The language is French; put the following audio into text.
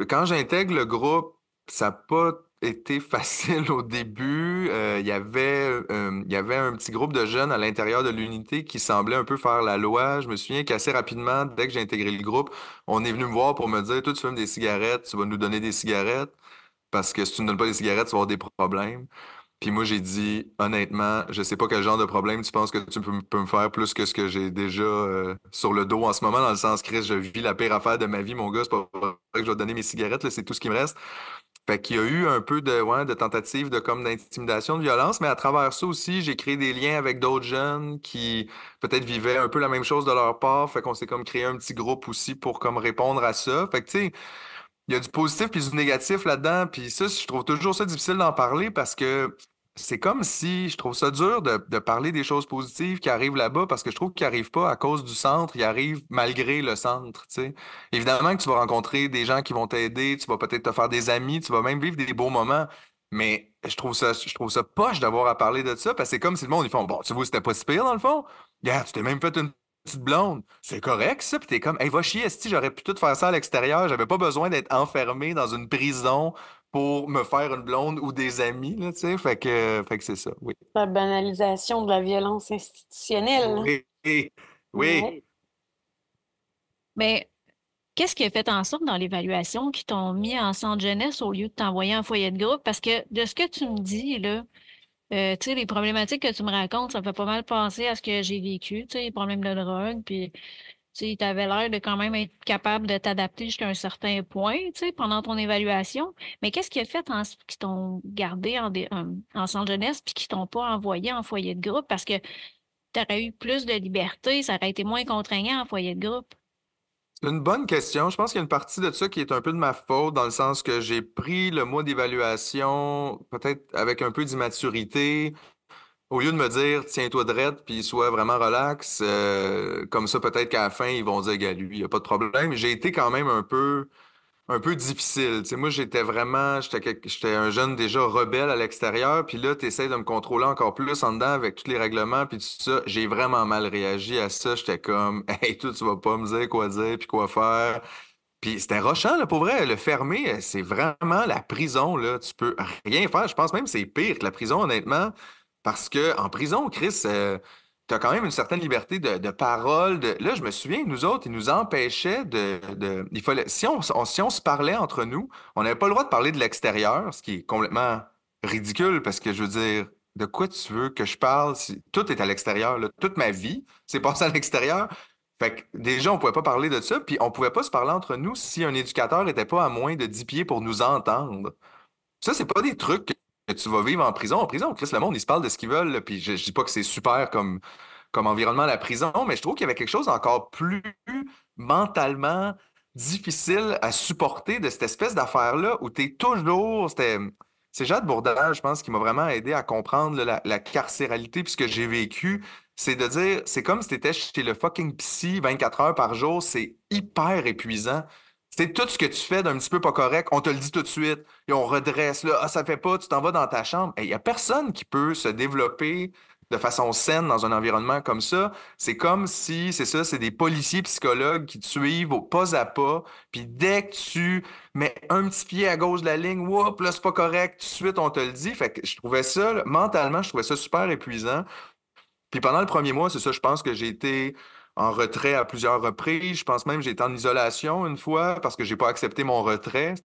quand j'intègre le groupe, ça n'a pas été facile au début. Il y avait un petit groupe de jeunes à l'intérieur de l'unité qui semblait un peu faire la loi. Je me souviens qu'assez rapidement, dès que j'ai intégré le groupe, on est venu me voir pour me dire, toi, tu fumes des cigarettes, tu vas nous donner des cigarettes, parce que si tu ne donnes pas des cigarettes, tu vas avoir des problèmes. Puis moi, j'ai dit, honnêtement, je sais pas quel genre de problème tu penses que tu peux me faire plus que ce que j'ai déjà sur le dos en ce moment, dans le sens, Chris, je vis la pire affaire de ma vie, mon gars, c'est pas vrai que je vais te donner mes cigarettes, là, c'est tout ce qui me reste. Fait qu'il y a eu un peu de tentatives de comme d'intimidation, de violence, mais à travers ça aussi, j'ai créé des liens avec d'autres jeunes qui peut-être vivaient un peu la même chose de leur part. Fait qu'on s'est comme créé un petit groupe aussi pour comme répondre à ça. Fait que tu sais, il y a du positif puis du négatif là-dedans. Puis ça, je trouve toujours ça difficile d'en parler parce que c'est comme si je trouve ça dur de parler des choses positives qui arrivent là-bas parce que je trouve qu'ils n'arrivent pas à cause du centre, ils arrivent malgré le centre, tu sais. Évidemment que tu vas rencontrer des gens qui vont t'aider, tu vas peut-être te faire des amis, tu vas même vivre des beaux moments. Mais je trouve ça poche d'avoir à parler de ça parce que c'est comme si le monde, ils font, bon, tu vois, c'était pas si pire dans le fond. Regarde, tu t'es même fait une petite blonde. C'est correct, ça. Puis t'es comme, hey, va chier, esti, j'aurais pu tout faire ça à l'extérieur. J'avais pas besoin d'être enfermé dans une prison pour me faire une blonde ou des amis, là, tu sais. Fait que c'est ça, oui. La banalisation de la violence institutionnelle. Oui, oui. Ouais. Mais qu'est-ce qui a fait en sorte dans l'évaluation qu'ils t'ont mis en centre jeunesse au lieu de t'envoyer en foyer de groupe? Parce que de ce que tu me dis, là, tu sais, les problématiques que tu me racontes, ça fait pas mal penser à ce que j'ai vécu, tu sais, les problèmes de drogue, puis tu avais l'air de quand même être capable de t'adapter jusqu'à un certain point, tu sais, pendant ton évaluation. Mais qu'est-ce qui a fait en, qui t'ont gardé en centre jeunesse puis qui t'ont pas envoyé en foyer de groupe? Parce que tu aurais eu plus de liberté, ça aurait été moins contraignant en foyer de groupe. C'est une bonne question. Je pense qu'il y a une partie de ça qui est un peu de ma faute, dans le sens que j'ai pris le mois d'évaluation peut-être avec un peu d'immaturité. Au lieu de me dire, tiens-toi drette, puis sois vraiment relax, comme ça, peut-être qu'à la fin, ils vont dire, gars, lui, il n'y a pas de problème. J'ai été quand même un peu difficile. Tu sais, moi, j'étais un jeune déjà rebelle à l'extérieur, puis là, tu essaies de me contrôler encore plus en dedans avec tous les règlements, puis tout ça. J'ai vraiment mal réagi à ça. J'étais comme, hey, toi, tu vas pas me dire, puis quoi faire. Puis c'était rochant, là, pour vrai. Le fermer, c'est vraiment la prison, là. Tu peux rien faire. Je pense même que c'est pire que la prison, honnêtement. Parce que en prison, Chris, t'as quand même une certaine liberté de parole. Là, je me souviens, nous autres, ils nous empêchaient il fallait, si on se parlait entre nous, on n'avait pas le droit de parler de l'extérieur, ce qui est complètement ridicule parce que je veux dire, de quoi tu veux que je parle si tout est à l'extérieur, là? Toute ma vie s'est passée à l'extérieur. Fait que déjà, on pouvait pas parler de ça, puis on pouvait pas se parler entre nous si un éducateur était pas à moins de 10 pieds pour nous entendre. Ça, c'est pas des trucs que tu vas vivre en prison. En prison, Chris, le monde, ils se parlent de ce qu'ils veulent, là, puis je dis pas que c'est super comme environnement la prison, mais je trouve qu'il y avait quelque chose encore plus mentalement difficile à supporter de cette espèce d'affaire-là où t'es toujours. C'est Jade Bourdin, je pense, qui m'a vraiment aidé à comprendre là, la carcéralité puis ce que j'ai vécu. C'est de dire, c'est comme si t'étais chez le fucking psy 24 heures par jour, c'est hyper épuisant. C'est tout ce que tu fais d'un petit peu pas correct, on te le dit tout de suite, et on redresse, là, ah, ça fait pas, tu t'en vas dans ta chambre. Il y a personne qui peut se développer de façon saine dans un environnement comme ça. C'est comme si, c'est ça, c'est des policiers psychologues qui te suivent au pas à pas, puis dès que tu mets un petit pied à gauche de la ligne, whoop, là, c'est pas correct, tout de suite, on te le dit. Fait que je trouvais ça, là, mentalement, je trouvais ça super épuisant. Puis pendant le premier mois, c'est ça, je pense que j'ai été en retrait à plusieurs reprises. Je pense même que j'ai été en isolation une fois parce que j'ai pas accepté mon retrait.